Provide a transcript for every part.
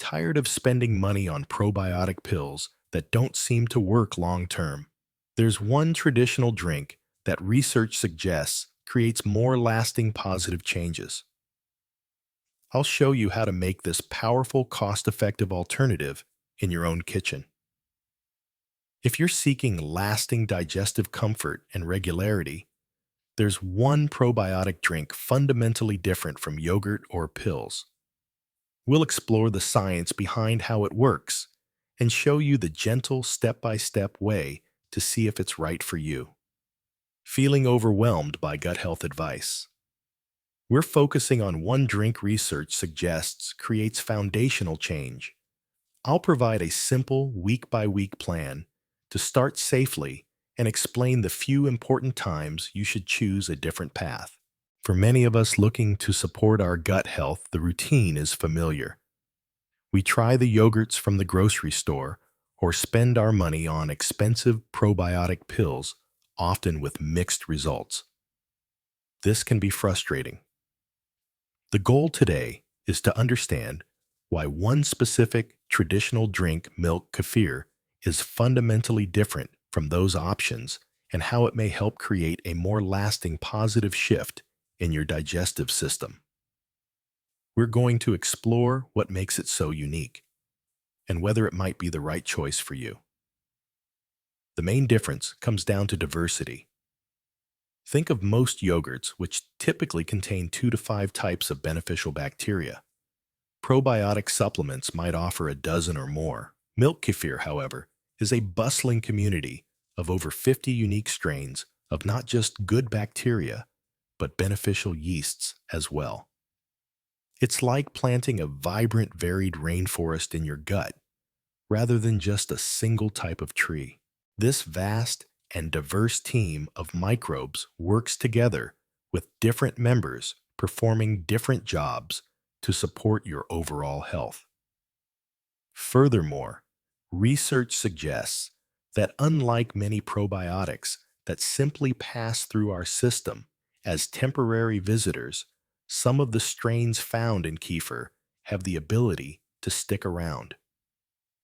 Tired of spending money on probiotic pills that don't seem to work long term? There's one traditional drink that research suggests creates more lasting positive changes. I'll show you how to make this powerful, cost-effective alternative in your own kitchen. If you're seeking lasting digestive comfort and regularity, there's one probiotic drink fundamentally different from yogurt or pills. We'll explore the science behind how it works and show you the gentle step-by-step way to see if it's right for you. Feeling overwhelmed by gut health advice? We're focusing on one drink research suggests creates foundational change. I'll provide a simple week-by-week plan to start safely and explain the few important times you should choose a different path. For many of us looking to support our gut health, the routine is familiar. We try the yogurts from the grocery store or spend our money on expensive probiotic pills, often with mixed results. This can be frustrating. The goal today is to understand why one specific traditional drink, milk kefir, is fundamentally different from those options and how it may help create a more lasting positive shift in your digestive system. We're going to explore what makes it so unique and whether it might be the right choice for you. The main difference comes down to diversity. Think of most yogurts, which typically contain 2 to 5 types of beneficial bacteria. Probiotic supplements might offer a dozen or more. Milk kefir, however, is a bustling community of over 50 unique strains of not just good bacteria, but beneficial yeasts as well. It's like planting a vibrant, varied rainforest in your gut, rather than just a single type of tree. This vast and diverse team of microbes works together with different members performing different jobs to support your overall health. Furthermore, research suggests that unlike many probiotics that simply pass through our system as temporary visitors, some of the strains found in kefir have the ability to stick around.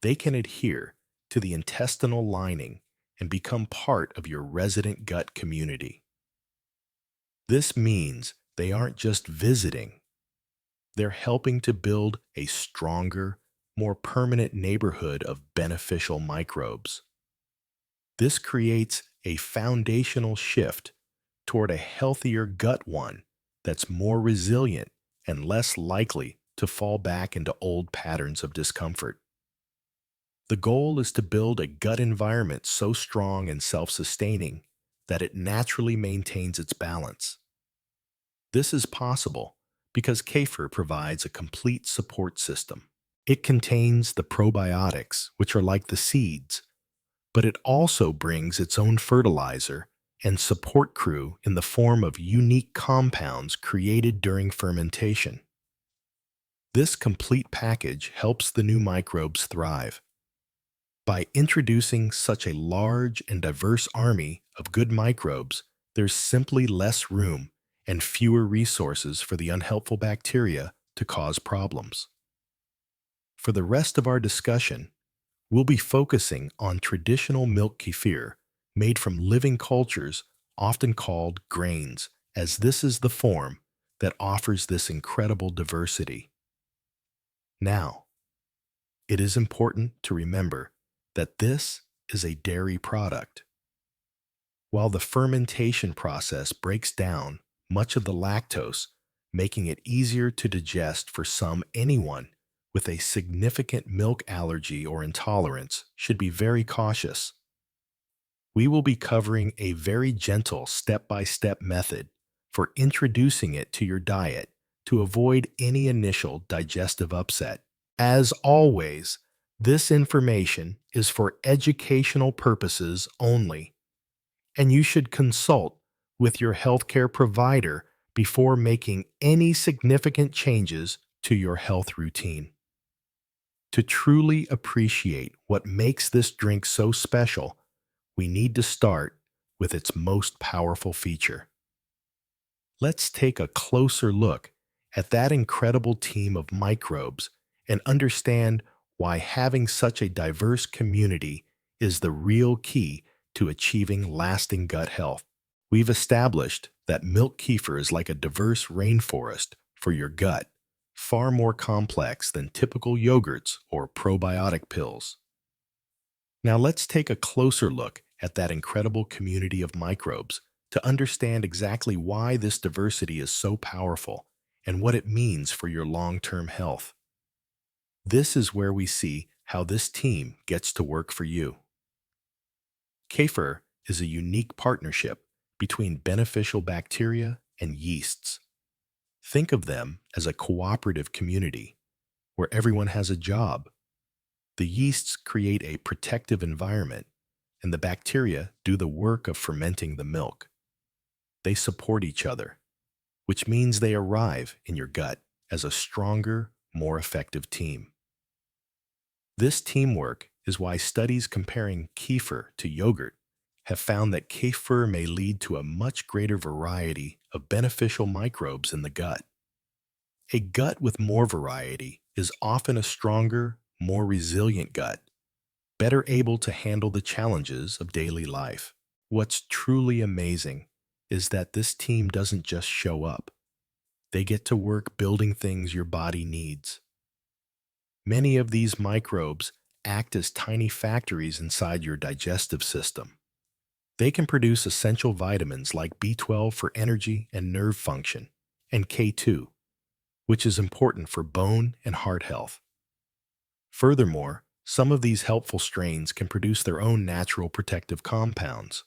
They can adhere to the intestinal lining and become part of your resident gut community. This means they aren't just visiting, they're helping to build a stronger, more permanent neighborhood of beneficial microbes. This creates a foundational shift toward a healthier gut one that's more resilient and less likely to fall back into old patterns of discomfort. The goal is to build a gut environment so strong and self-sustaining that it naturally maintains its balance. This is possible because kefir provides a complete support system. It contains the probiotics, which are like the seeds, but it also brings its own fertilizer and support crew in the form of unique compounds created during fermentation. This complete package helps the new microbes thrive. By introducing such a large and diverse army of good microbes, there's simply less room and fewer resources for the unhelpful bacteria to cause problems. For the rest of our discussion, we'll be focusing on traditional milk kefir made from living cultures, often called grains, as this is the form that offers this incredible diversity. Now, it is important to remember that this is a dairy product. While the fermentation process breaks down much of the lactose, making it easier to digest for anyone with a significant milk allergy or intolerance should be very cautious. We will be covering a very gentle step-by-step method for introducing it to your diet to avoid any initial digestive upset. As always, this information is for educational purposes only, and you should consult with your healthcare provider before making any significant changes to your health routine. To truly appreciate what makes this drink so special, we need to start with its most powerful feature. Let's take a closer look at that incredible team of microbes and understand why having such a diverse community is the real key to achieving lasting gut health. We've established that milk kefir is like a diverse rainforest for your gut, far more complex than typical yogurts or probiotic pills. Now let's take a closer look at that incredible community of microbes to understand exactly why this diversity is so powerful and what it means for your long-term health. This is where we see how this team gets to work for you. Kefir is a unique partnership between beneficial bacteria and yeasts. Think of them as a cooperative community where everyone has a job. The yeasts create a protective environment, and the bacteria do the work of fermenting the milk. They support each other, which means they arrive in your gut as a stronger, more effective team. This teamwork is why studies comparing kefir to yogurt have found that kefir may lead to a much greater variety of beneficial microbes in the gut. A gut with more variety is often a stronger, more resilient gut, better able to handle the challenges of daily life. What's truly amazing is that this team doesn't just show up. They get to work building things your body needs. Many of these microbes act as tiny factories inside your digestive system. They can produce essential vitamins like B12 for energy and nerve function, and K2, which is important for bone and heart health. Furthermore, some of these helpful strains can produce their own natural protective compounds.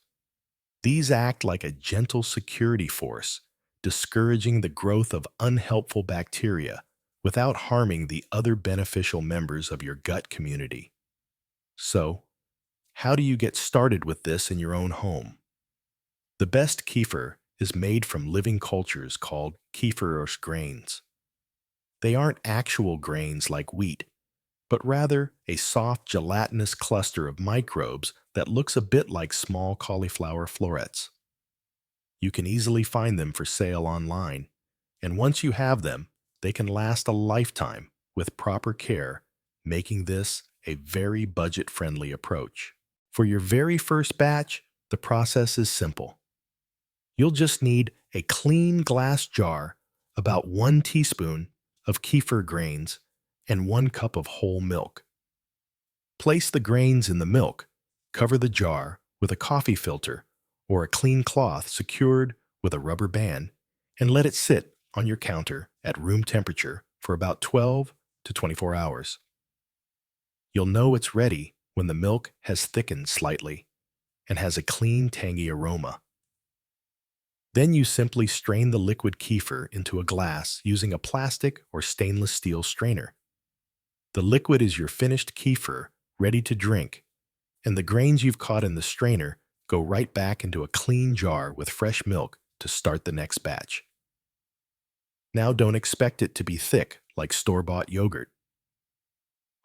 These act like a gentle security force, discouraging the growth of unhelpful bacteria without harming the other beneficial members of your gut community. So, how do you get started with this in your own home? The best kefir is made from living cultures called kefir grains. They aren't actual grains like wheat, but rather a soft gelatinous cluster of microbes that looks a bit like small cauliflower florets. You can easily find them for sale online, and once you have them, they can last a lifetime with proper care, making this a very budget-friendly approach. For your very first batch, the process is simple. You'll just need a clean glass jar, about 1 teaspoon of kefir grains, and 1 cup of whole milk. Place the grains in the milk, cover the jar with a coffee filter or a clean cloth secured with a rubber band, and let it sit on your counter at room temperature for about 12 to 24 hours. You'll know it's ready when the milk has thickened slightly and has a clean, tangy aroma. Then you simply strain the liquid kefir into a glass using a plastic or stainless steel strainer. The liquid is your finished kefir, ready to drink, and the grains you've caught in the strainer go right back into a clean jar with fresh milk to start the next batch. Now don't expect it to be thick like store-bought yogurt.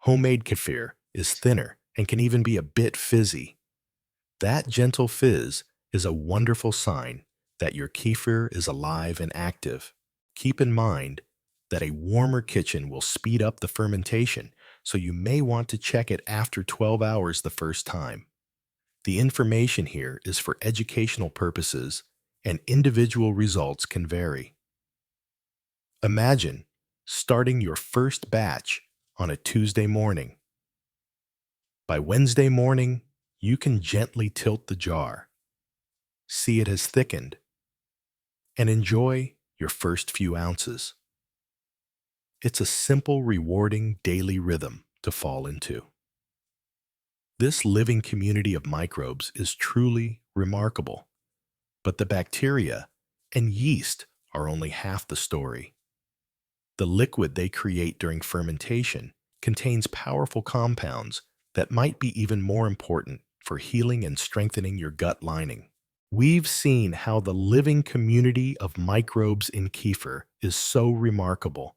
Homemade kefir is thinner and can even be a bit fizzy. That gentle fizz is a wonderful sign that your kefir is alive and active. Keep in mind that a warmer kitchen will speed up the fermentation, so you may want to check it after 12 hours the first time. The information here is for educational purposes, and individual results can vary. Imagine starting your first batch on a Tuesday morning. By Wednesday morning, you can gently tilt the jar, see it has thickened, and enjoy your first few ounces. It's a simple, rewarding daily rhythm to fall into. This living community of microbes is truly remarkable, but the bacteria and yeast are only half the story. The liquid they create during fermentation contains powerful compounds that might be even more important for healing and strengthening your gut lining. We've seen how the living community of microbes in kefir is so remarkable,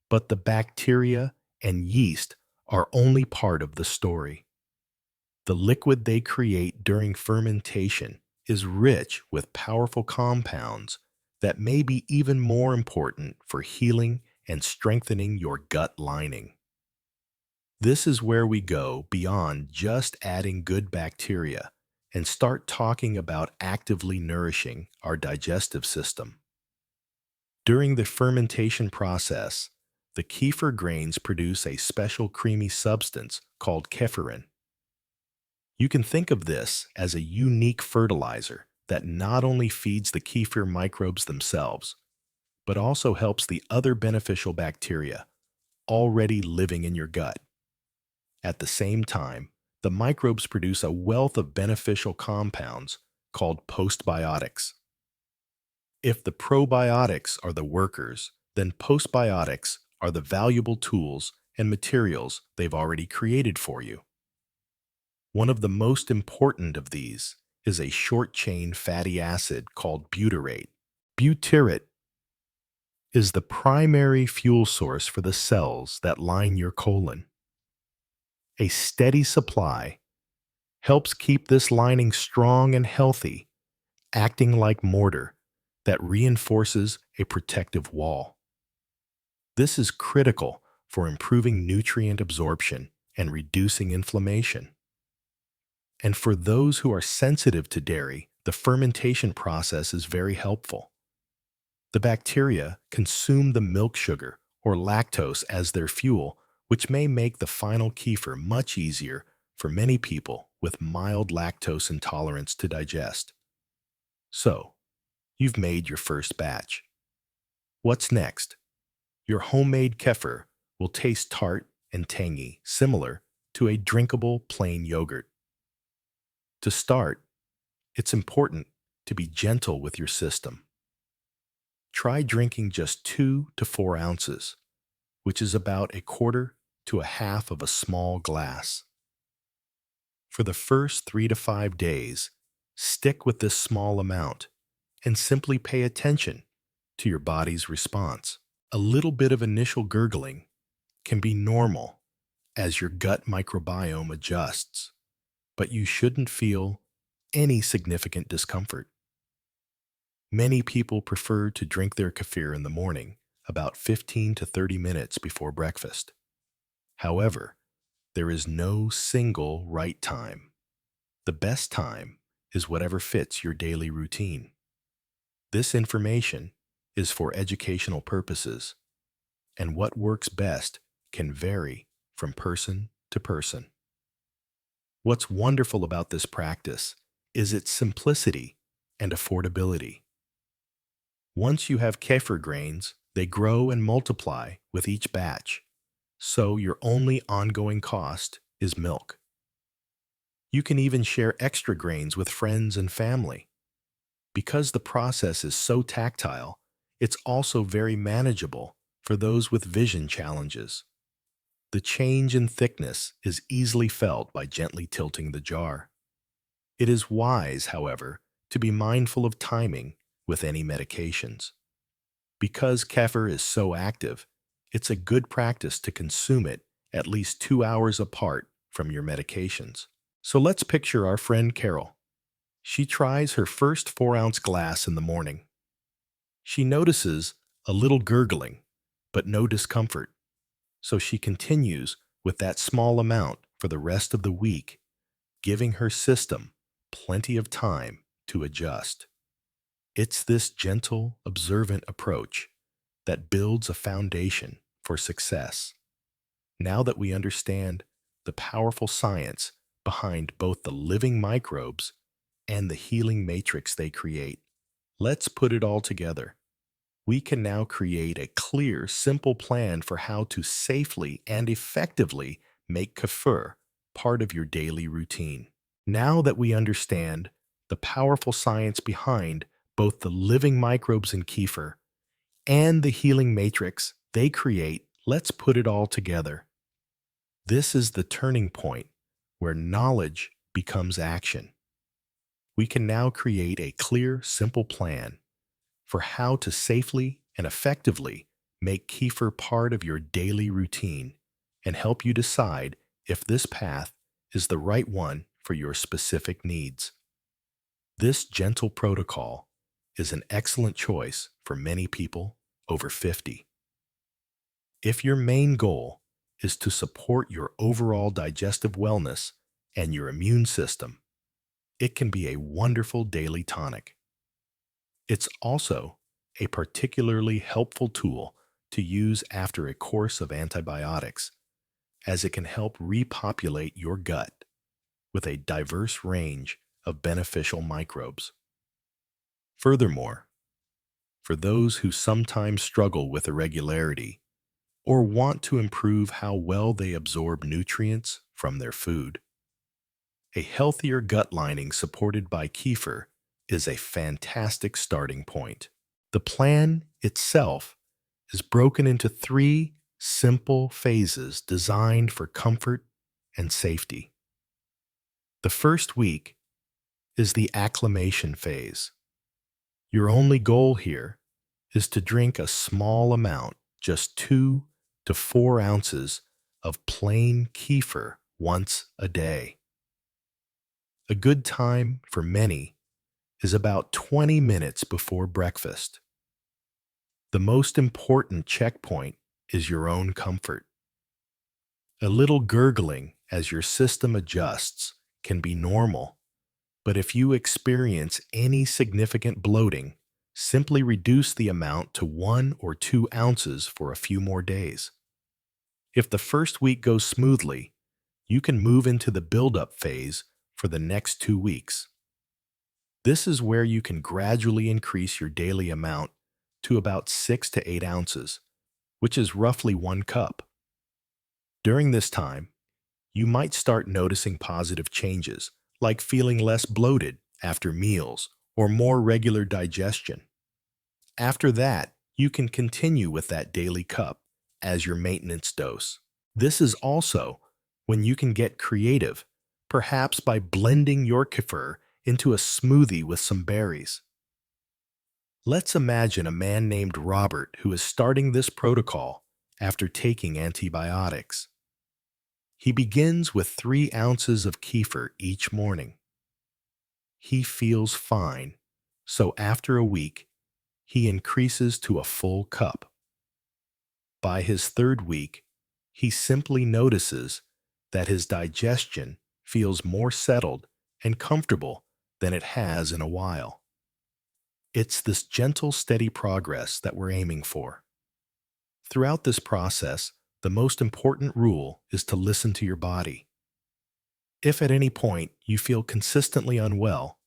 but the bacteria and yeast are only part of the story. The liquid they create during fermentation is rich with powerful compounds that may be even more important for healing and strengthening your gut lining. This is where we go beyond just adding good bacteria and start talking about actively nourishing our digestive system. During the fermentation process, the kefir grains produce a special creamy substance called kefirin. You can think of this as a unique fertilizer that not only feeds the kefir microbes themselves, but also helps the other beneficial bacteria already living in your gut. At the same time, the microbes produce a wealth of beneficial compounds called postbiotics. If the probiotics are the workers, then postbiotics are the valuable tools and materials they've already created for you. One of the most important of these is a short-chain fatty acid called butyrate. Butyrate is the primary fuel source for the cells that line your colon. A steady supply helps keep this lining strong and healthy, acting like mortar that reinforces a protective wall. This is critical for improving nutrient absorption and reducing inflammation. And for those who are sensitive to dairy, the fermentation process is very helpful. The bacteria consume the milk sugar or lactose as their fuel, which may make the final kefir much easier for many people with mild lactose intolerance to digest. So, you've made your first batch. What's next? Your homemade kefir will taste tart and tangy, similar to a drinkable plain yogurt. To start, it's important to be gentle with your system. Try drinking just 2 to 4 ounces, which is about a quarter to a half of a small glass. For the first 3 to 5 days, stick with this small amount and simply pay attention to your body's response. A little bit of initial gurgling can be normal as your gut microbiome adjusts, but you shouldn't feel any significant discomfort. Many people prefer to drink their kefir in the morning, about 15 to 30 minutes before breakfast. However, there is no single right time. The best time is whatever fits your daily routine. This information is for educational purposes, and what works best can vary from person to person. What's wonderful about this practice is its simplicity and affordability. Once you have kefir grains, they grow and multiply with each batch, so your only ongoing cost is milk. You can even share extra grains with friends and family. Because the process is so tactile, it's also very manageable for those with vision challenges. The change in thickness is easily felt by gently tilting the jar. It is wise, however, to be mindful of timing with any medications. Because kefir is so active, it's a good practice to consume it at least 2 hours apart from your medications. So let's picture our friend Carol. She tries her first 4-ounce glass in the morning. She notices a little gurgling, but no discomfort. So she continues with that small amount for the rest of the week, giving her system plenty of time to adjust. It's this gentle, observant approach that builds a foundation for success. Now that we understand the powerful science behind both the living microbes and the healing matrix they create, let's put it all together. We can now create a clear, simple plan for how to safely and effectively make kefir part of your daily routine. Now that we understand the powerful science behind both the living microbes in kefir and the healing matrix they create, let's put it all together. This is the turning point where knowledge becomes action. We can now create a clear, simple plan for how to safely and effectively make kefir part of your daily routine and help you decide if this path is the right one for your specific needs. This gentle protocol is an excellent choice for many people over 50. If your main goal is to support your overall digestive wellness and your immune system. It can be a wonderful daily tonic. It's also a particularly helpful tool to use after a course of antibiotics, as it can help repopulate your gut with a diverse range of beneficial microbes. Furthermore, for those who sometimes struggle with irregularity or want to improve how well they absorb nutrients from their food, a healthier gut lining supported by kefir is a fantastic starting point. The plan itself is broken into three simple phases designed for comfort and safety. The first week is the acclimation phase. Your only goal here is to drink a small amount, just 2 to 4 ounces of plain kefir once a day. A good time for many is about 20 minutes before breakfast. The most important checkpoint is your own comfort. A little gurgling as your system adjusts can be normal, but if you experience any significant bloating, simply reduce the amount to 1 or 2 ounces for a few more days. If the first week goes smoothly, you can move into the build-up phase for the next 2 weeks. This is where you can gradually increase your daily amount to about 6 to 8 ounces, which is roughly 1 cup. During this time, you might start noticing positive changes, like feeling less bloated after meals or more regular digestion. After that, you can continue with that daily cup as your maintenance dose. This is also when you can get creative, perhaps by blending your kefir into a smoothie with some berries. Let's imagine a man named Robert who is starting this protocol after taking antibiotics. He begins with 3 ounces of kefir each morning. He feels fine, so after a week, he increases to a full cup. By his third week, he simply notices that his digestion feels more settled and comfortable than it has in a while. It's this gentle, steady progress that we're aiming for. Throughout this process, the most important rule is to listen to your body. If at any point you feel consistently unwell,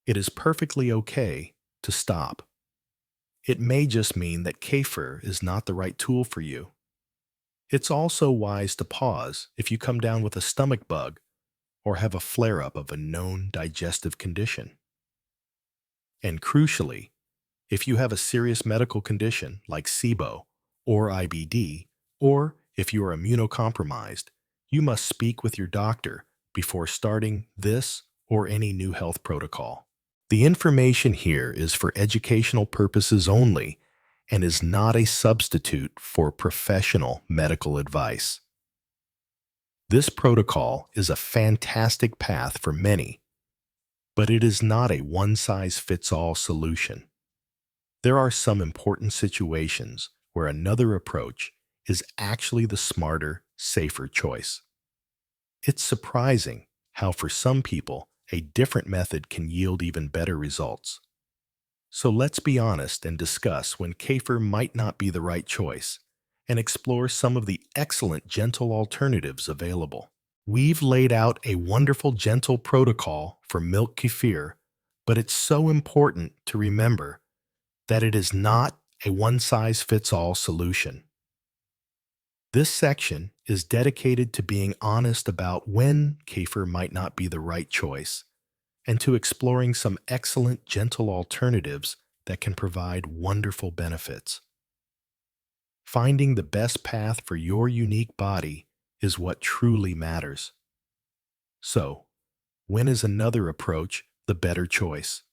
it is perfectly okay to stop. It may just mean that kefir is not the right tool for you. It's also wise to pause if you come down with a stomach bug or have a flare-up of a known digestive condition. And crucially, if you have a serious medical condition like SIBO or IBD, or if you are immunocompromised, you must speak with your doctor before starting this or any new health protocol. The information here is for educational purposes only and is not a substitute for professional medical advice. This protocol is a fantastic path for many, but it is not a one-size-fits-all solution. There are some important situations where another approach is actually the smarter, safer choice. It's surprising how for some people, a different method can yield even better results. So let's be honest and discuss when kefir might not be the right choice and explore some of the excellent gentle alternatives available. We've laid out a wonderful gentle protocol for milk kefir, but it's so important to remember that it is not a one-size-fits-all solution. This section is dedicated to being honest about when kefir might not be the right choice and to exploring some excellent gentle alternatives that can provide wonderful benefits. Finding the best path for your unique body is what truly matters. So, when is another approach the better choice?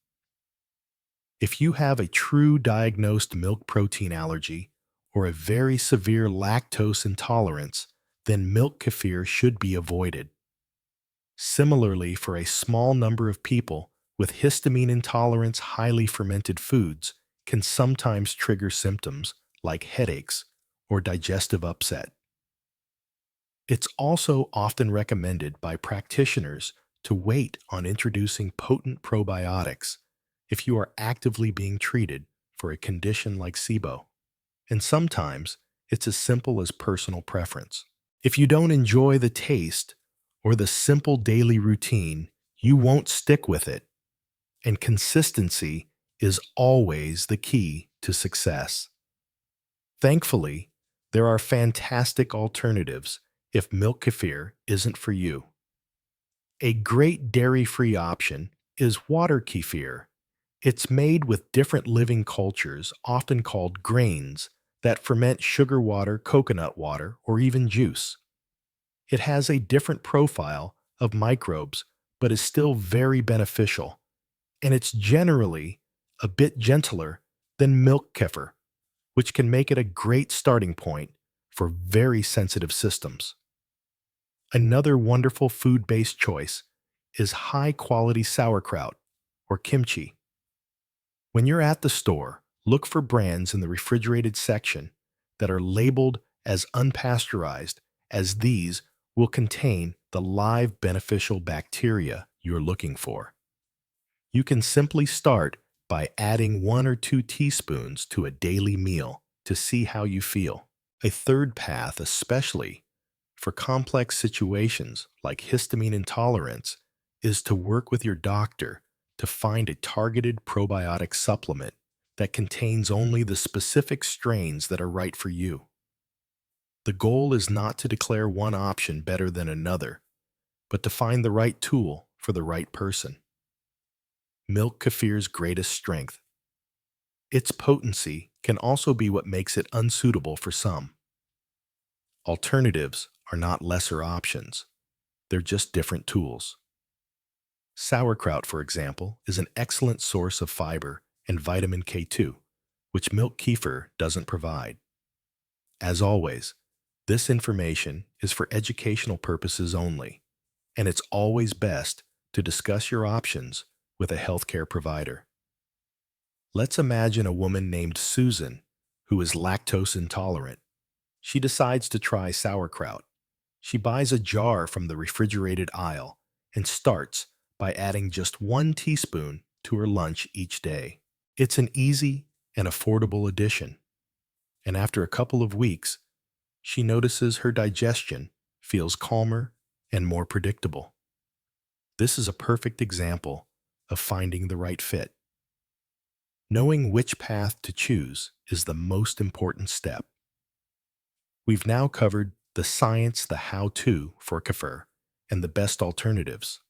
If you have a true diagnosed milk protein allergy or a very severe lactose intolerance, then milk kefir should be avoided. Similarly, for a small number of people with histamine intolerance, highly fermented foods can sometimes trigger symptoms like headaches or digestive upset. It's also often recommended by practitioners to wait on introducing potent probiotics if you are actively being treated for a condition like SIBO. And sometimes it's as simple as personal preference. If you don't enjoy the taste or the simple daily routine, you won't stick with it. And consistency is always the key to success. Thankfully, there are fantastic alternatives if milk kefir isn't for you. A great dairy-free option is water kefir. It's made with different living cultures, often called grains, that ferment sugar water, coconut water, or even juice. It has a different profile of microbes, but is still very beneficial, and it's generally a bit gentler than milk kefir, which can make it a great starting point for very sensitive systems. Another wonderful food-based choice is high-quality sauerkraut or kimchi. When you're at the store, look for brands in the refrigerated section that are labeled as unpasteurized, as these will contain the live beneficial bacteria you're looking for. You can simply start by adding 1 or 2 teaspoons to a daily meal to see how you feel. A third path, especially for complex situations like histamine intolerance, is to work with your doctor to find a targeted probiotic supplement that contains only the specific strains that are right for you. The goal is not to declare one option better than another, but to find the right tool for the right person. Milk kefir's greatest strength. Its potency can also be what makes it unsuitable for some. Alternatives are not lesser options. They're just different tools. Sauerkraut, for example, is an excellent source of fiber and vitamin K2, which milk kefir doesn't provide. As always, this information is for educational purposes only, and it's always best to discuss your options with a healthcare provider. Let's imagine a woman named Susan who is lactose intolerant. She decides to try sauerkraut. She buys a jar from the refrigerated aisle and starts by adding just 1 teaspoon to her lunch each day. It's an easy and affordable addition, and after a couple of weeks, she notices her digestion feels calmer and more predictable. This is a perfect example of finding the right fit. Knowing which path to choose is the most important step. We've now covered the science, the how-to for kefir, and the best alternatives.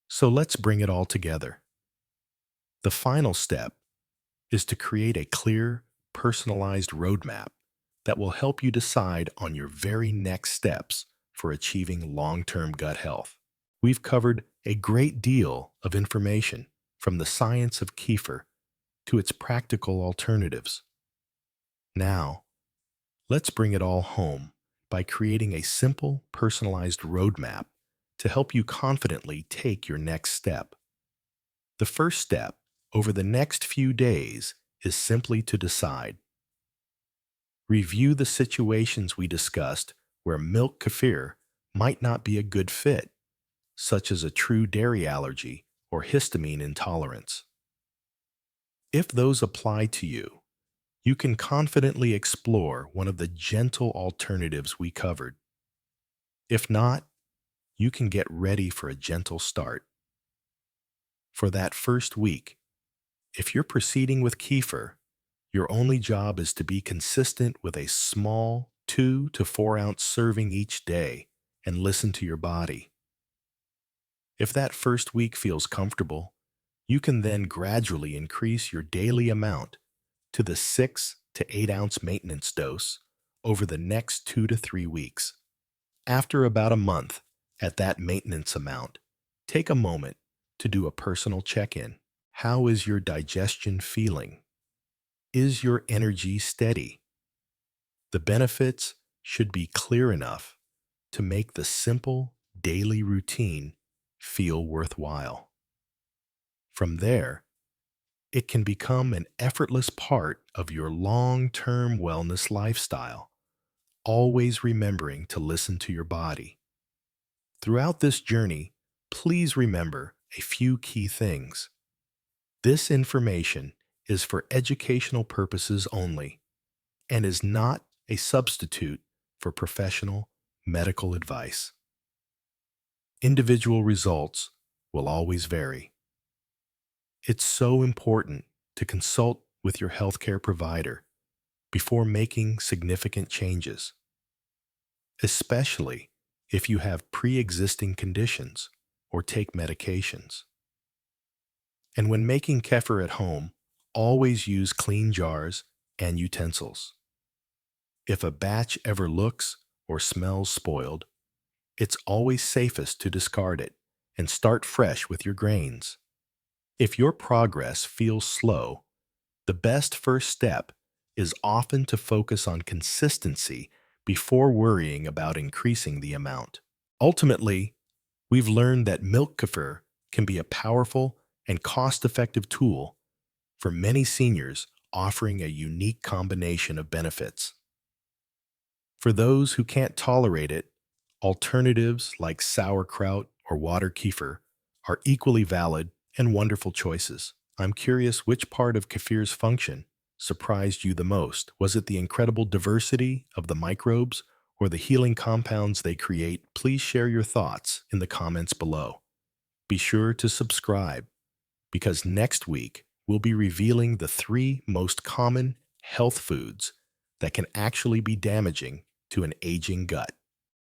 So let's bring it all together. The final step is to create a clear, personalized roadmap that will help you decide on your very next steps for achieving long-term gut health. We've covered a great deal of information from the science of kefir to its practical alternatives. Now, let's bring it all home by creating a simple, personalized roadmap to help you confidently take your next step. The first step over the next few days is simply to decide. Review the situations we discussed where milk kefir might not be a good fit, such as a true dairy allergy or histamine intolerance. If those apply to you, you can confidently explore one of the gentle alternatives we covered. If not, you can get ready for a gentle start. For that first week, if you're proceeding with kefir, your only job is to be consistent with a small 2 to 4 ounce serving each day and listen to your body. If that first week feels comfortable, you can then gradually increase your daily amount to the 6 to 8 ounce maintenance dose over the next 2 to 3 weeks. After about a month at that maintenance amount, take a moment to do a personal check-in. How is your digestion feeling? Is your energy steady? The benefits should be clear enough to make the simple daily routine feel worthwhile. From there, it can become an effortless part of your long-term wellness lifestyle, always remembering to listen to your body. Throughout this journey, please remember a few key things. This information is for educational purposes only and is not a substitute for professional medical advice. Individual results will always vary. It's so important to consult with your healthcare provider before making significant changes, especially if you have pre-existing conditions or take medications. And when making kefir at home, always use clean jars and utensils. If a batch ever looks or smells spoiled, it's always safest to discard it and start fresh with your grains. If your progress feels slow, the best first step is often to focus on consistency before worrying about increasing the amount. Ultimately, we've learned that milk kefir can be a powerful and cost-effective tool for many seniors, offering a unique combination of benefits. For those who can't tolerate it, alternatives like sauerkraut or water kefir are equally valid and wonderful choices. I'm curious, which part of kefir's function surprised you the most? Was it the incredible diversity of the microbes or the healing compounds they create? Please share your thoughts in the comments below. Be sure to subscribe, because next week we'll be revealing the 3 most common health foods that can actually be damaging to an aging gut.